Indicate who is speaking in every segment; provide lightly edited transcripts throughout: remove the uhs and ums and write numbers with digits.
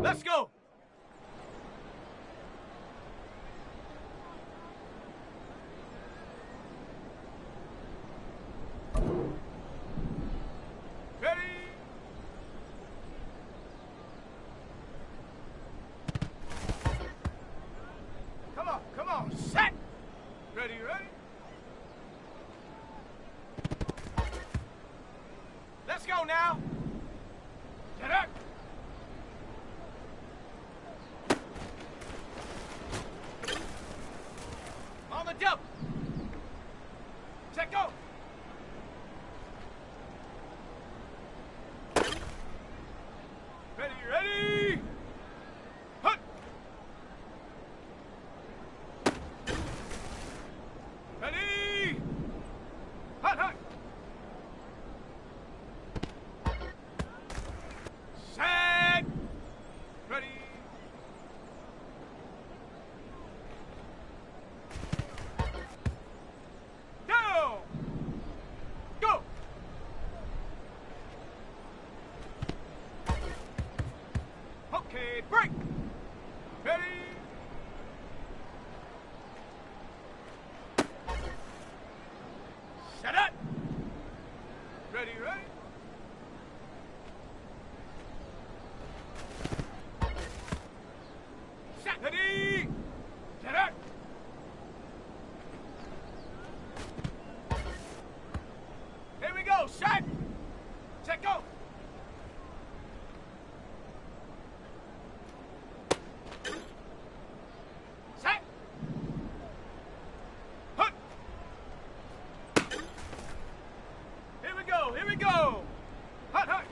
Speaker 1: Let's go. Ready? Come on, set. Ready? Let's go now. Get up. On the double. Check go. Ready? Hut. Ready. Hut. Set. Ready. Go. Okay, break. Ready. Set up. Ready. Set. Ready. Get up. Here we go. Set. Set go. Set. Hut. Here we go. Hut.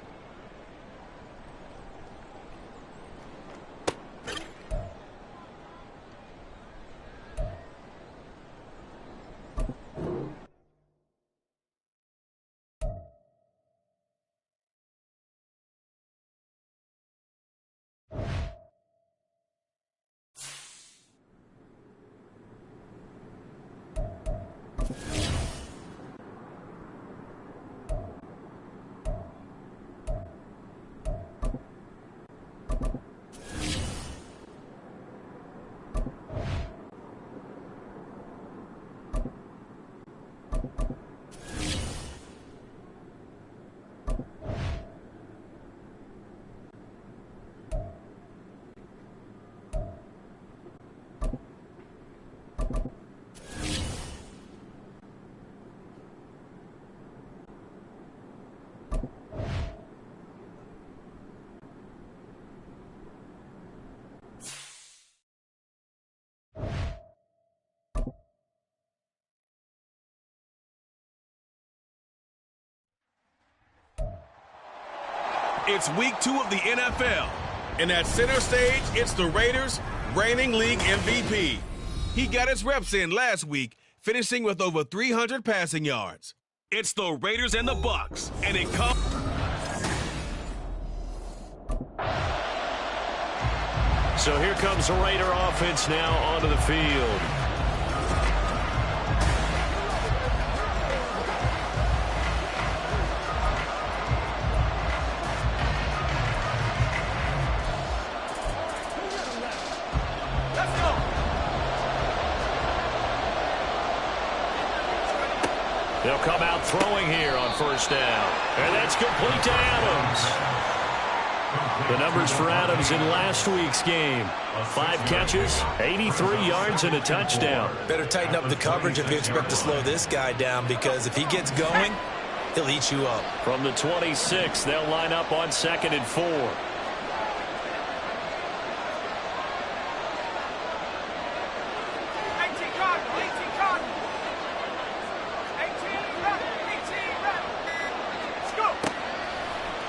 Speaker 2: It's week 2 of the NFL. And at center stage, it's the Raiders' reigning league MVP. He got his reps in last week, finishing with over 300 passing yards. It's the Raiders and the Bucs, and it comes.
Speaker 3: So here comes the Raider offense now onto the field. They'll come out throwing here on first down. And that's complete to Adams. The numbers for Adams in last week's game. 5 catches, 83 yards, and a touchdown.
Speaker 4: Better tighten up the coverage if you expect to slow this guy down, because if he gets going, he'll eat you up.
Speaker 3: From the 26, they'll line up on 2nd and 4.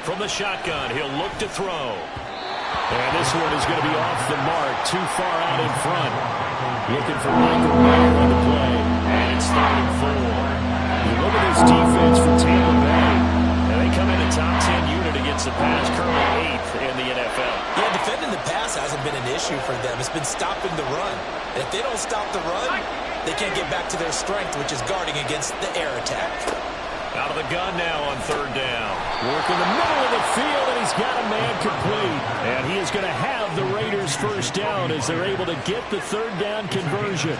Speaker 3: From the shotgun, he'll look to throw. And this one is going to be off the mark, too far out in front. Looking for Michael Mayer on the play. And it's 3rd and 4. You look at this defense for Tampa Bay. And they come in a top 10 unit against the pass, currently 8th in the NFL.
Speaker 4: Yeah, defending the pass hasn't been an issue for them. It's been stopping the run. And if they don't stop the run, they can't get back to their strength, which is guarding against the air attack.
Speaker 3: Out of the gun now on third down. Working the middle of the field, and he's got a man complete. And he is going to have the Raiders first down as they're able to get the third down conversion.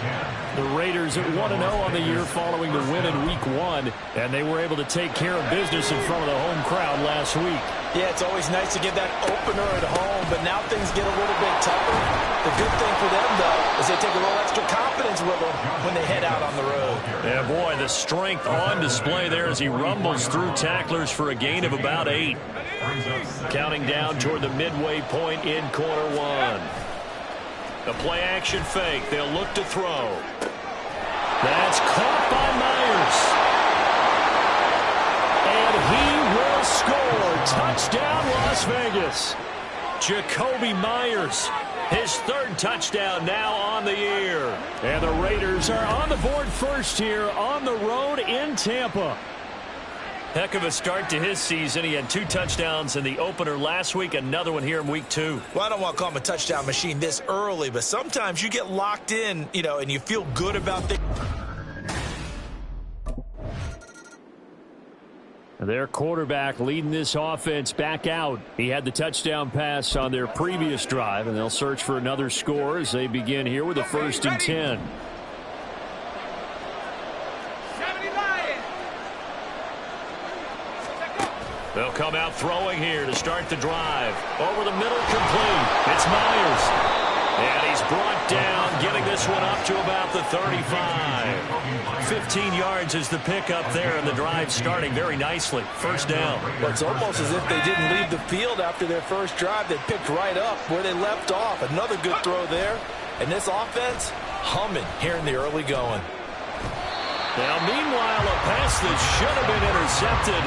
Speaker 3: The Raiders at 1-0 on the year following the win in Week 1, and they were able to take care of business in front of the home crowd last week.
Speaker 4: Yeah, it's always nice to get that opener at home, but now things get a little bit tougher. The good thing for them, though, is they take a little extra confidence with them when they head out on the road.
Speaker 3: Yeah, boy, the strength on display there as he rumbles through tacklers for a gain of about 8. Counting down toward the midway point in quarter 1. The play action fake. They'll look to throw. That's caught by Myers. And he will score. Touchdown, Las Vegas. Jacoby Myers, his third touchdown now on the year. And the Raiders are on the board first here on the road in Tampa. Heck of a start to his season. He had 2 touchdowns in the opener last week, another one here in Week 2.
Speaker 4: Well, I don't want to call him a touchdown machine this early, but sometimes you get locked in, and you feel good about things.
Speaker 3: Their quarterback leading this offense back out. He had the touchdown pass on their previous drive, and they'll search for another score as they begin here with a 1st and 10. They'll come out throwing here to start the drive. Over the middle, complete. It's Myers. And he's brought down, getting this one up to about the 35. 15 yards is the pickup there, and the drive starting very nicely. First down.
Speaker 4: Well, it's almost as if they didn't leave the field after their first drive. They picked right up where they left off. Another good throw there. And this offense, humming here in the early going.
Speaker 3: Now, meanwhile, a pass that should have been intercepted,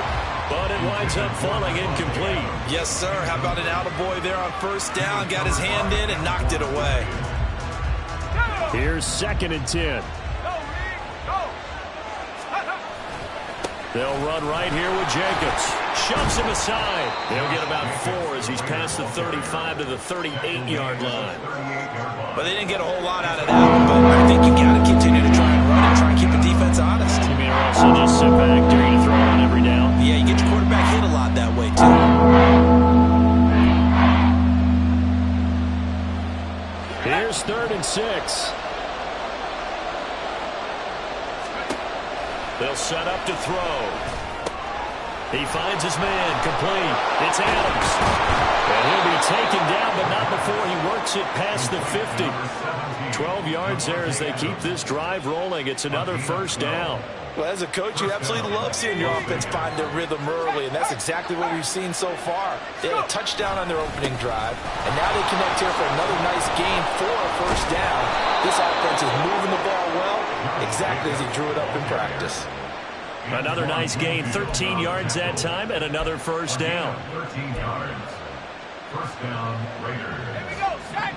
Speaker 3: but it winds up falling incomplete.
Speaker 4: Yes, sir. How about an attaboy there on first down? Got his hand in and knocked it away.
Speaker 3: Here's 2nd and 10. They'll run right here with Jacobs. Shoves him aside. They'll get about 4 as he's past the 35 to the 38-yard line.
Speaker 4: But they didn't get a whole lot out of that. But I think you got to continue to try and run and try and keep the defense honest.
Speaker 3: You mean also just sit back, dare you to throw on every down?
Speaker 4: Yeah, you get your quarterback hit a lot that way, too.
Speaker 3: Here's 3rd and 6. They'll set up to throw. He finds his man, complete. It's Adams. And he'll be taken down, but not before he works it past the 50. 12 yards there as they keep this drive rolling. It's another first down.
Speaker 4: Well, as a coach, you absolutely love seeing your offense find their rhythm early, and that's exactly what we've seen so far. They had a touchdown on their opening drive, and now they connect here for another nice gain for a first down. This offense is moving the ball well, exactly as he drew it up in practice.
Speaker 3: Another nice gain, 13 yards that time, and another first down.
Speaker 1: 13 yards. First down, Raiders. Here we go, set.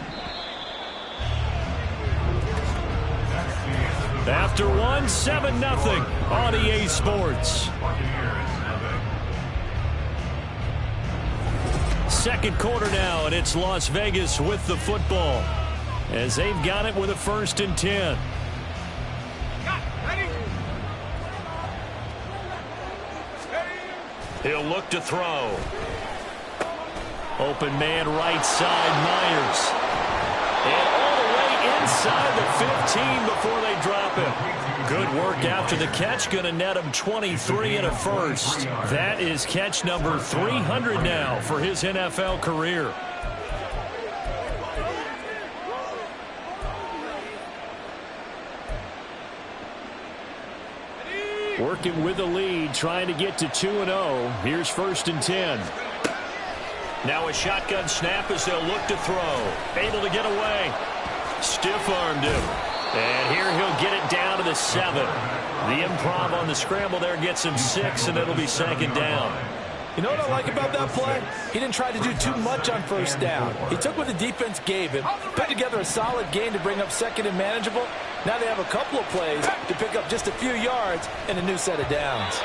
Speaker 3: After 1, 7-0 on EA Sports. Second quarter now, and it's Las Vegas with the football as they've got it with a 1st and 10. He'll look to throw. Open man right side, Myers. And all the way inside the 15 before they drop him. Good work after the catch. Going to net him 23 and a first. That is catch number 300 now for his NFL career. Working with the lead, trying to get to 2-0. Here's 1st and 10. Now a shotgun snap as they'll look to throw. Able to get away. Stiff-armed him. And here he'll get it down to the 7. The improv on the scramble there gets him 6, and it'll be 2nd down.
Speaker 4: You know what I like about that play? He didn't try to do too much on first down. He took what the defense gave him, put together a solid game to bring up 2nd and manageable. Now they have a couple of plays to pick up just a few yards and a new set of downs.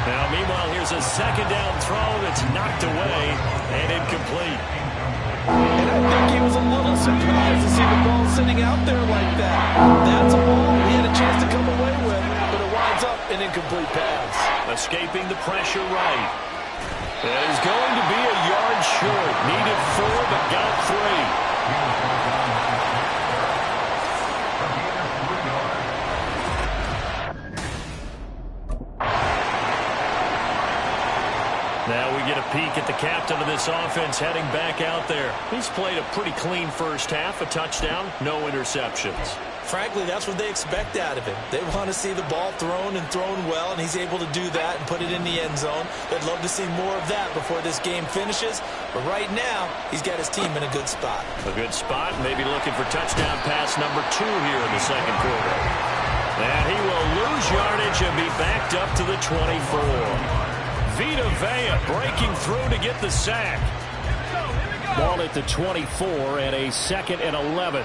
Speaker 3: Now, meanwhile, here's a 2nd down throw that's knocked away and incomplete.
Speaker 4: And I think he was a little surprised to see the ball sitting out there like that. That's a ball he had a chance to come away with, but it winds up an incomplete pass.
Speaker 3: Escaping the pressure right. It is going to be a yard short. Needed 4, but got 3. Now we get a peek at the captain of this offense heading back out there. He's played a pretty clean first half, a touchdown, no interceptions.
Speaker 4: Frankly, that's what they expect out of him. They want to see the ball thrown and thrown well, and he's able to do that and put it in the end zone. They'd love to see more of that before this game finishes. But right now, he's got his team in a good spot.
Speaker 3: A good spot, maybe looking for touchdown pass number 2 here in the second quarter. And he will lose yardage and be backed up to the 24. Vita Vea breaking through to get the sack. Ball at the 24 and a 2nd and 11.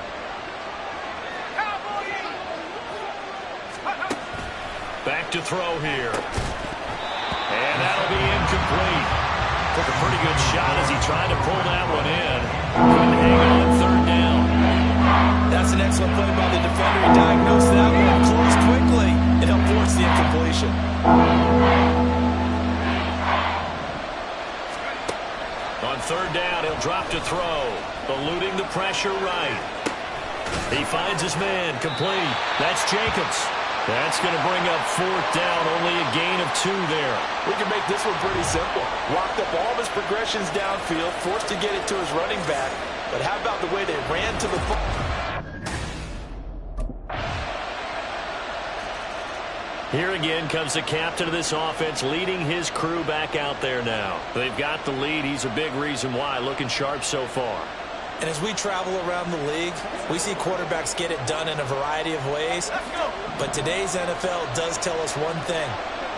Speaker 3: Back to throw here. And that'll be incomplete. Took a pretty good shot as he tried to pull that one in. Couldn't hang on 3rd down.
Speaker 4: That's an excellent play by the defender. He diagnosed that one, closed quickly, and helped force the incompletion.
Speaker 3: On 3rd down, he'll drop to throw. Eluding the pressure right. He finds his man, complete. That's Jacobs. That's going to bring up 4th down, only a gain of 2 there.
Speaker 4: We can make this one pretty simple. Locked up all of his progressions downfield, forced to get it to his running back. But how about the way they ran to the football?
Speaker 3: Here again comes the captain of this offense, leading his crew back out there now. They've got the lead. He's a big reason why, looking sharp so far.
Speaker 4: And as we travel around the league, we see quarterbacks get it done in a variety of ways. But today's NFL does tell us one thing.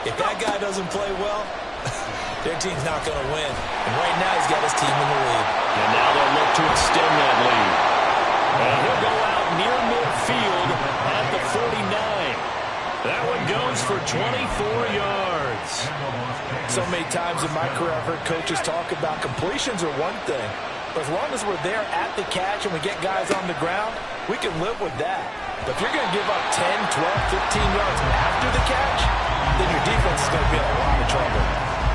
Speaker 4: If that guy doesn't play well, their team's not going to win. And right now he's got his team in the lead.
Speaker 3: And now they'll look to extend that lead. And he'll go out near midfield at the 49. That one goes for 24 yards.
Speaker 4: So many times in my career I've heard coaches talk about completions are one thing. But as long as we're there at the catch and we get guys on the ground, we can live with that. But if you're going to give up 10, 12, 15 yards after the catch, then your defense is going to be in a lot of trouble.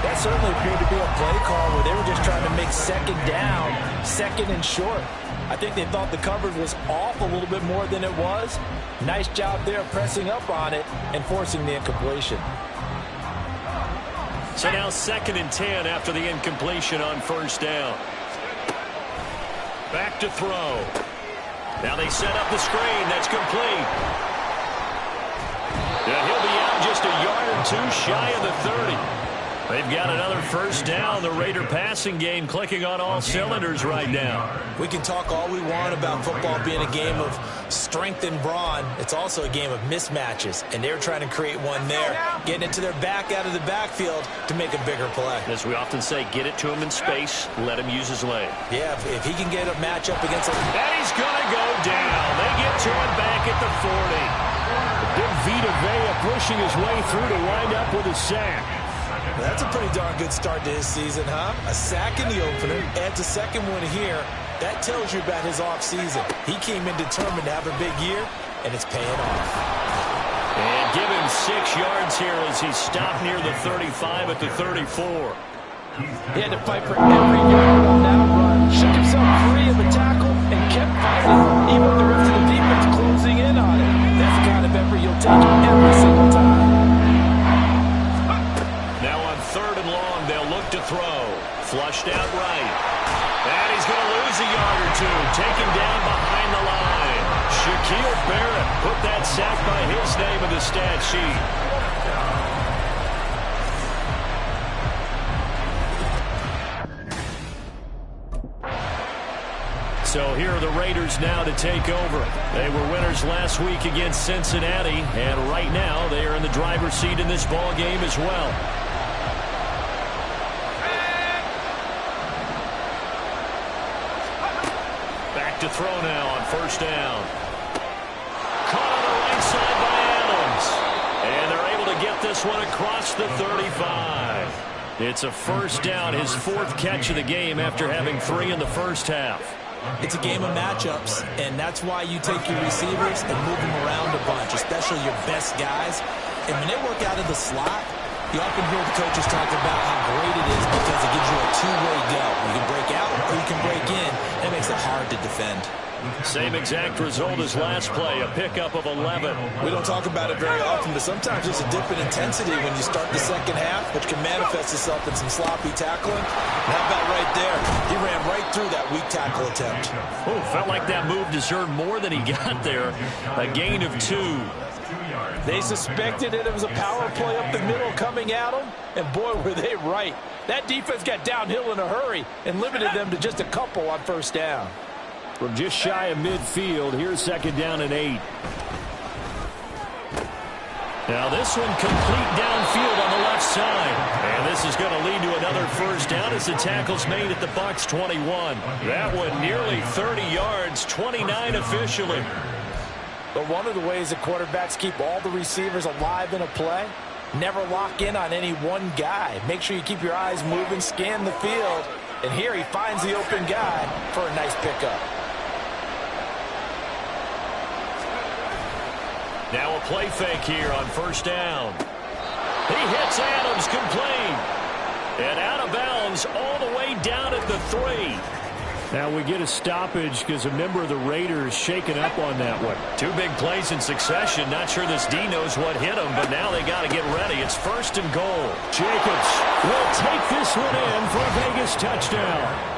Speaker 4: That certainly appeared to be a play call where they were just trying to make 2nd down, 2nd and short. I think they thought the coverage was off a little bit more than it was. Nice job there pressing up on it and forcing the incompletion.
Speaker 3: So now 2nd and 10 after the incompletion on 1st down. Back to throw. Now they set up the screen. That's complete. And he'll be out just a yard or 2 shy of the 30. They've got another 1st down. The Raider passing game clicking on all cylinders right now.
Speaker 4: We can talk all we want about football being a game of strength and brawn. It's also a game of mismatches, and they're trying to create one there, getting it to their back out of the backfield to make a bigger play.
Speaker 3: As we often say, get it to him in space, let him use his leg.
Speaker 4: Yeah, if he can get a matchup against
Speaker 3: and he's going to go down. They get to him back at the 40. Big Vita Vea pushing his way through to wind up with a sack.
Speaker 4: That's a pretty darn good start to his season, huh? A sack in the opener, adds a 2nd one here. That tells you about his offseason. He came in determined to have a big year, and it's paying off.
Speaker 3: And give him 6 yards here as he stopped near the 35 at the 34.
Speaker 4: He had to fight for every yard on that run. Shook himself free of the tackle and kept fighting, even with the rest of the defense closing in on it. That's the kind of effort you'll take every single time.
Speaker 3: Now on 3rd and long, they'll look to throw. Flushed out right. And he's going to lose a yard or 2. Taken down behind the line. Shaquille Barrett put that sack by his name in the stat sheet. So here are the Raiders now to take over. They were winners last week against Cincinnati, and right now they are in the driver's seat in this ball game as well. Back to throw now on 1st down. Caught on the right side by Adams. And they're able to get this one across the 35. It's a 1st down, his 4th catch of the game after having 3 in the first half.
Speaker 4: It's a game of matchups, and that's why you take your receivers and move them around a bunch, especially your best guys. And when they work out of the slot, you often hear the coaches talk about how great it is because it gives you a two-way go. You can break out or you can break in. It makes it hard to defend.
Speaker 3: Same exact result as last play, a pickup of 11.
Speaker 4: We don't talk about it very often, but sometimes there's a dip in intensity when you start the second half, which can manifest itself in some sloppy tackling. And how about right there? He ran right through that weak tackle attempt.
Speaker 3: Oh, felt like that move deserved more than he got there. A gain of 2.
Speaker 4: They suspected it was a power play up the middle coming at them, and boy, were they right. That defense got downhill in a hurry and limited them to just a couple on first down.
Speaker 3: From just shy of midfield, here's second down and 8. Now this one complete downfield on the left side. And this is going to lead to another first down as the tackle's made at the Bucs 21. That one nearly 30 yards, 29 officially.
Speaker 4: But one of the ways that quarterbacks keep all the receivers alive in a play, never lock in on any one guy. Make sure you keep your eyes moving, scan the field. And here he finds the open guy for a nice pickup.
Speaker 3: Now a play fake here on first down. He hits Adams complete. And out of bounds all the way down at the 3. Now we get a stoppage because a member of the Raiders shaken up on that one. 2 big plays in succession. Not sure this D knows what hit him, but now they got to get ready. It's first and goal. Jacobs will take this one in for a Vegas touchdown.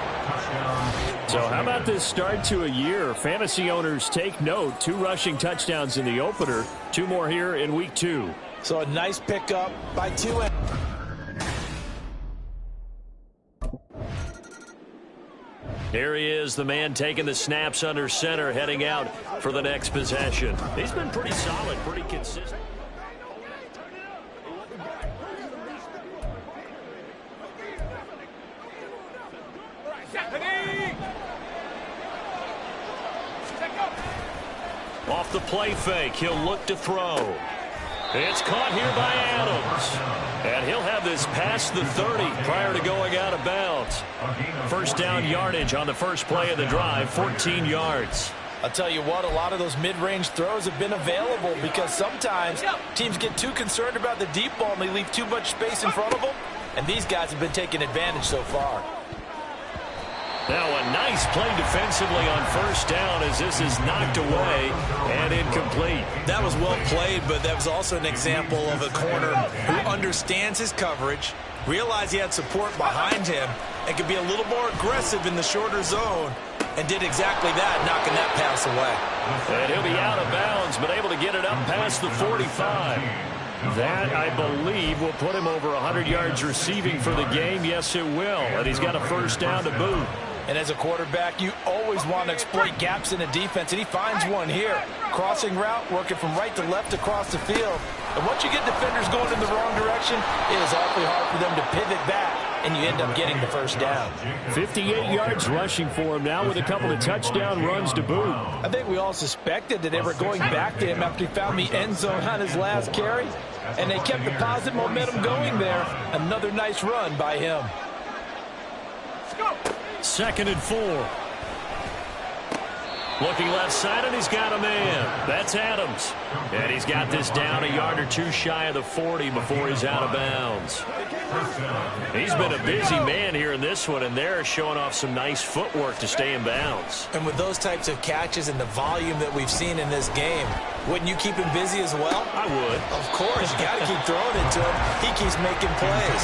Speaker 3: So how about this start to a year? Fantasy owners take note. 2 rushing touchdowns in the opener. 2 more here in week 2.
Speaker 4: So a nice pickup by 2.
Speaker 3: Here he is, the man taking the snaps under center, heading out for the next possession. He's been pretty solid, pretty consistent. Off the play fake, he'll look to throw. It's caught here by Adams. And he'll have this past the 30 prior to going out of bounds. First down yardage on the first play of the drive, 14 yards.
Speaker 4: I'll tell you what, a lot of those mid-range throws have been available because sometimes teams get too concerned about the deep ball and they leave too much space in front of them. And these guys have been taking advantage so far.
Speaker 3: Now a nice play defensively on first down as this is knocked away and incomplete.
Speaker 4: That was well played, but that was also an example of a corner who understands his coverage, realized he had support behind him, and could be a little more aggressive in the shorter zone, and did exactly that, knocking that pass away.
Speaker 3: And he'll be out of bounds, but able to get it up past the 45. That, I believe, will put him over 100 yards receiving for the game. Yes, it will. And he's got a first down to boot.
Speaker 4: And as a quarterback, you always want to exploit gaps in a defense, and he finds one here. Crossing route, working from right to left across the field. And once you get defenders going in the wrong direction, it is awfully hard for them to pivot back, and you end up getting the first down.
Speaker 3: 58 yards rushing for him now with a couple of touchdown runs to boot.
Speaker 4: I think we all suspected that they were going back to him after he found the end zone on his last carry, and they kept the positive momentum going there. Another nice run by him.
Speaker 3: Let's go. 2nd and 4. Looking left side, and he's got a man. That's Adams. And he's got this down a yard or 2 shy of the 40 before he's out of bounds. He's been a busy man here in this one, and they're showing off some nice footwork to stay in bounds.
Speaker 4: And with those types of catches and the volume that we've seen in this game, wouldn't you keep him busy as well?
Speaker 3: I would.
Speaker 4: Of course. You got to keep throwing it to him. He keeps making plays.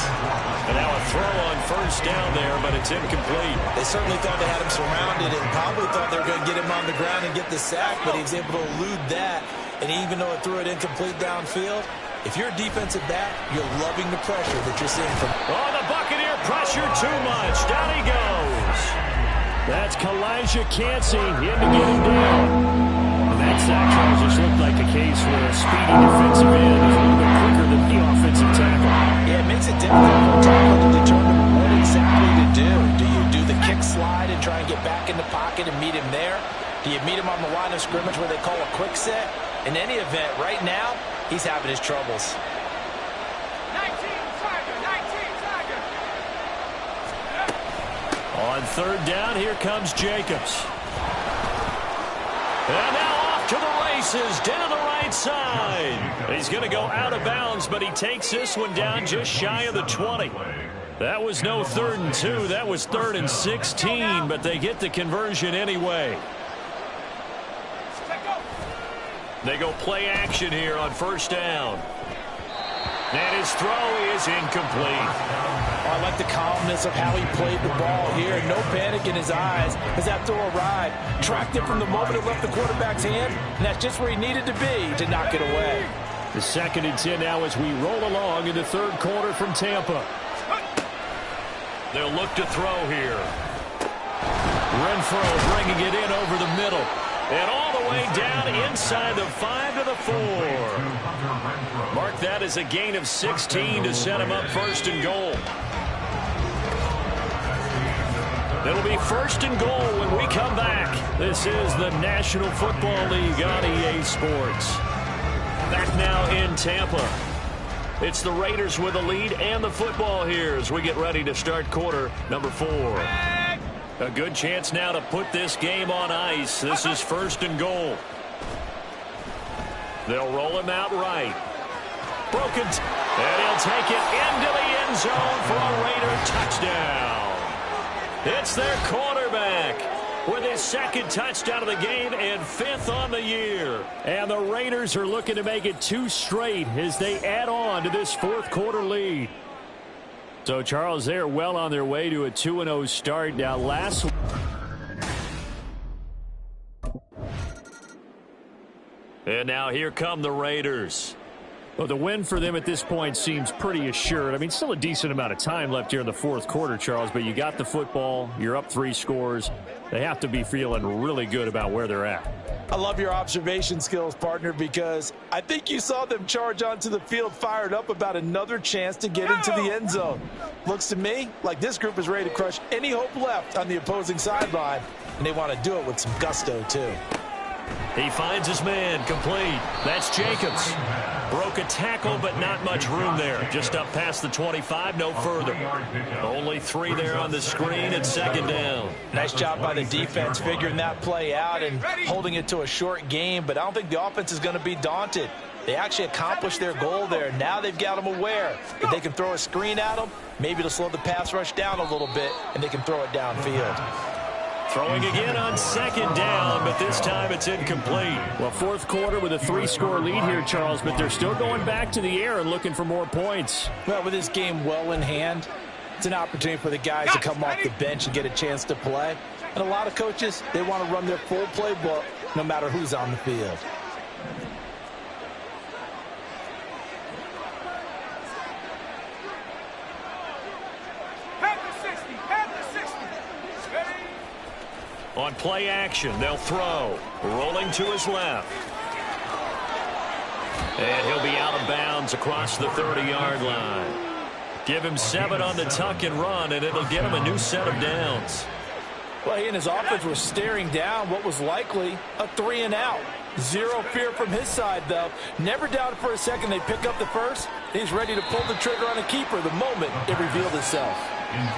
Speaker 3: And now a throw on first down there, but it's incomplete.
Speaker 4: They certainly thought they had him surrounded and probably thought they were going to get him on the ground and get the sack, but he was able to elude that. And even though it threw it incomplete downfield, if you're a defensive back, you're loving the pressure that you're seeing from.
Speaker 3: Oh, the Buccaneer pressure too much. Down he goes. That's Kalijah Cansey in to get him down. And that sack just looked like a case where a speedy defensive end is a little bit quicker than the offensive tackle.
Speaker 4: Yeah, it makes it difficult for a tackle to determine what exactly to do. Do you do the kick slide and try and get back in the pocket and meet him there? Do you meet him on the line of scrimmage where they call a quick set? In any event, right now, he's having his troubles.
Speaker 5: 19 Tiger.
Speaker 3: On 3rd down, here comes Jacobs. And now off to the races down the right side. He's going to go out of bounds, but he takes this one down just shy of the 20. That was no 3rd and 2. That was 3rd and 16, but they get the conversion anyway. They go play action here on 1st down. And his throw is incomplete.
Speaker 4: I like the calmness of how he played the ball here. No panic in his eyes as that throw arrived. Tracked it from the moment it left the quarterback's hand, and that's just where he needed to be to knock it away.
Speaker 3: The 2nd and 10 now as we roll along in the 3rd quarter from Tampa. They'll look to throw here. Renfro bringing it in over the middle. And all the way down inside the 5 to the 4. Mark that as a gain of 16 to set him up 1st and goal. It'll be 1st and goal when we come back. This is the National Football League on EA Sports. Back now in Tampa. It's the Raiders with the lead and the football here as we get ready to start quarter number 4. A good chance now to put this game on ice. This is 1st and goal. They'll roll him out right. Broken. And he'll take it into the end zone for a Raider touchdown. It's their quarterback with his 2nd touchdown of the game and 5th on the year. And the Raiders are looking to make it 2 straight as they add on to this 4th quarter lead. So, Charles, they're well on their way to a 2-0 start. Now, last... And now here come the Raiders. Well, the win for them at this point seems pretty assured. I mean, still a decent amount of time left here in the 4th quarter, Charles, but you got the football. You're up 3 scores. They have to be feeling really good about where they're at.
Speaker 4: I love your observation skills, partner, because I think you saw them charge onto the field fired up about another chance to get into the end zone. Looks to me like this group is ready to crush any hope left on the opposing sideline, and they want to do it with some gusto, too.
Speaker 3: He finds his man complete. That's Jacobs. Broke a tackle, but not much room there. Just up past the 25, no further. Only 3 there on the screen at 2nd down.
Speaker 4: Nice job by the defense figuring that play out and holding it to a short game, but I don't think the offense is going to be daunted. They actually accomplished their goal there. Now they've got them aware that they can throw a screen at them, maybe to slow the pass rush down a little bit, and they can throw it downfield.
Speaker 3: Throwing again on 2nd down, but this time it's incomplete. Well, 4th quarter with a 3-score lead here, Charles, but they're still going back to the air and looking for more points.
Speaker 4: Well, with this game well in hand, it's an opportunity for the guys to come off the bench and get a chance to play. And a lot of coaches, they want to run their full playbook no matter who's on the field.
Speaker 3: On play action, they'll throw. Rolling to his left. And he'll be out of bounds across the 30-yard line. Give him 7 on the tuck and run, and it'll get him a new set of downs.
Speaker 4: Well, he and his offense were staring down what was likely a 3-and-out. Zero fear from his side, though. Never doubted for a second they'd pick up the first. He's ready to pull the trigger on a keeper the moment it revealed itself.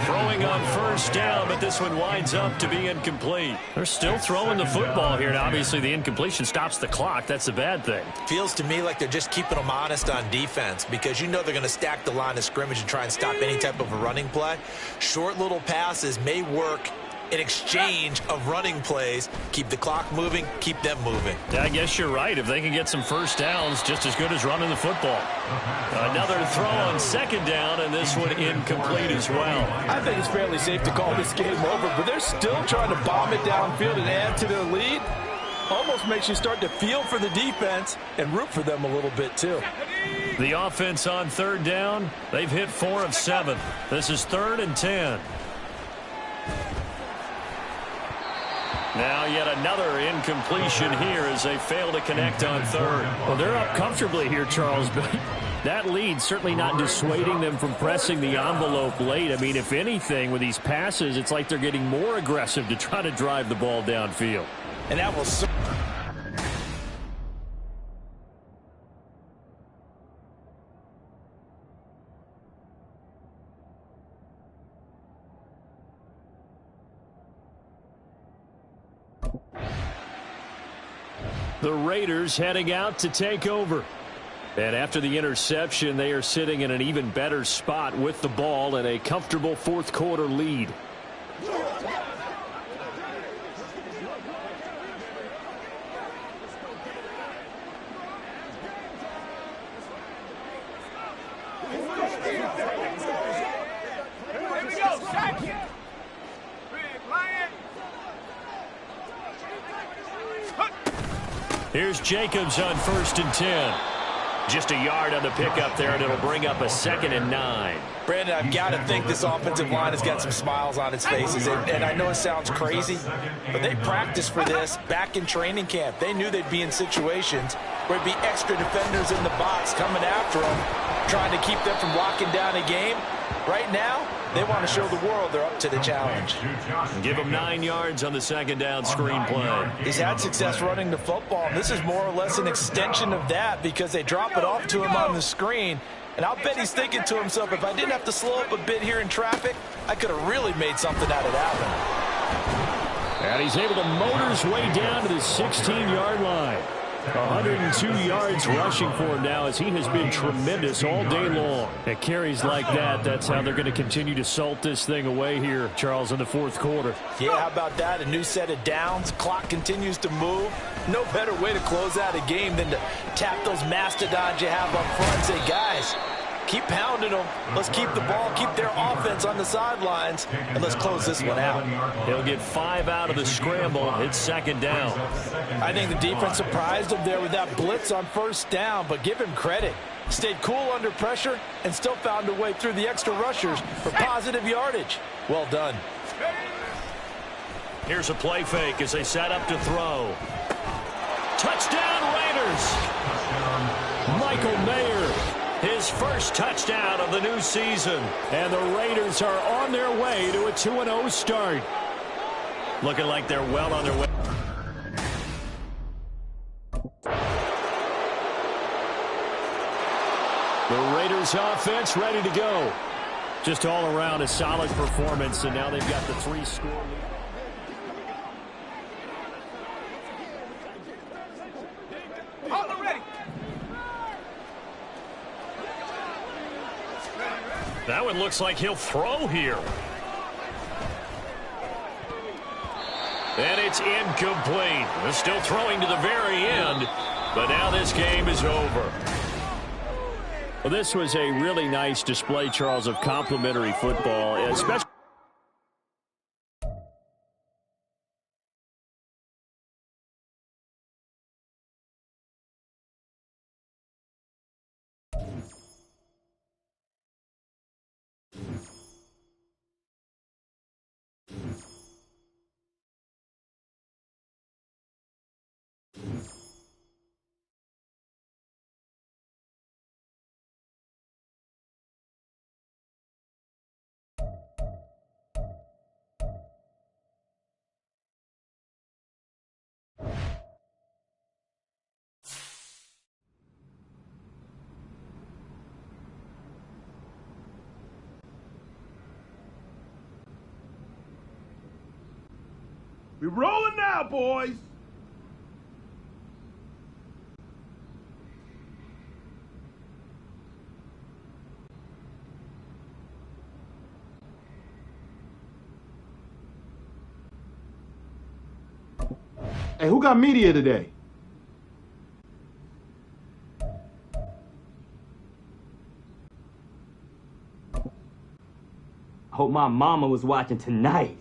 Speaker 3: Throwing on 1st down, but this one winds up to be incomplete. They're still throwing the football here, and obviously the incompletion stops the clock. That's a bad thing.
Speaker 6: Feels to me like they're just keeping them honest on defense because you know they're going to stack the line of scrimmage and try and stop any type of a running play. Short little passes may work in exchange of running plays. Keep the clock moving, keep them moving.
Speaker 3: Yeah, I guess you're right. If they can get some 1st downs, just as good as running the football. Another throw on 2nd down, and this one incomplete as well.
Speaker 4: I think it's fairly safe to call this game over, but they're still trying to bomb it downfield and add to their lead. Almost makes you start to feel for the defense and root for them a little bit, too.
Speaker 3: The offense on 3rd down, they've hit 4 of 7. This is 3rd and 10. Now yet another incompletion here as they fail to connect on 3rd. Well, they're up comfortably here, Charles, but that lead certainly not dissuading them from pressing the envelope late. I mean, if anything, with these passes, it's like they're getting more aggressive to try to drive the ball downfield.
Speaker 4: And that will...
Speaker 3: The Raiders heading out to take over. And after the interception, they are sitting in an even better spot with the ball and a comfortable fourth quarter lead. Here's Jacobs on 1st and 10. Just a yard on the pickup there, and it'll bring up a 2nd and 9.
Speaker 6: Brandon, I've got to think this offensive line has got some smiles on its faces. And I know it sounds crazy, but they practiced for this back in training camp. They knew they'd be in situations where it'd be extra defenders in the box coming after them, trying to keep them from locking down a game. Right now, they want to show the world they're up to the challenge.
Speaker 3: Give him 9 yards on the 2nd down screen play.
Speaker 6: He's had success running the football, and this is more or less an extension of that because they drop it off to him on the screen. And I'll bet he's thinking to himself, if I didn't have to slow up a bit here in traffic, I could have really made something out of that one.
Speaker 3: And he's able to motor his way down to the 16-yard line. 102 yards rushing for him now as he has been tremendous all day long. At carries like that, that's how they're going to continue to salt this thing away here, Charles, in the fourth quarter.
Speaker 6: Yeah, how about that? A new set of downs. Clock continues to move. No better way to close out a game than to tap those mastodons you have up front and say, guys, keep pounding them. Let's keep the ball, keep their offense on the sidelines, and let's close this one out.
Speaker 3: He'll get 5 out of the scramble. It's 2nd down.
Speaker 6: I think the defense surprised him there with that blitz on 1st down, but give him credit. Stayed cool under pressure and still found a way through the extra rushers for positive yardage. Well done.
Speaker 3: Here's a play fake as they set up to throw. Touchdown Raiders! Michael Mayer, his first touchdown of the new season. And the Raiders are on their way to a 2-0 start. Looking like they're well on their way. The Raiders offense ready to go. Just all around a solid performance, and now they've got the 3-score lead. That one looks like he'll throw here. And it's incomplete. They're still throwing to the very end, but now this game is over. Well, this was a really nice display, Charles, of complimentary football, especially.
Speaker 1: We're rolling now, boys. Hey, who got media today?
Speaker 7: Hope my mama was watching tonight.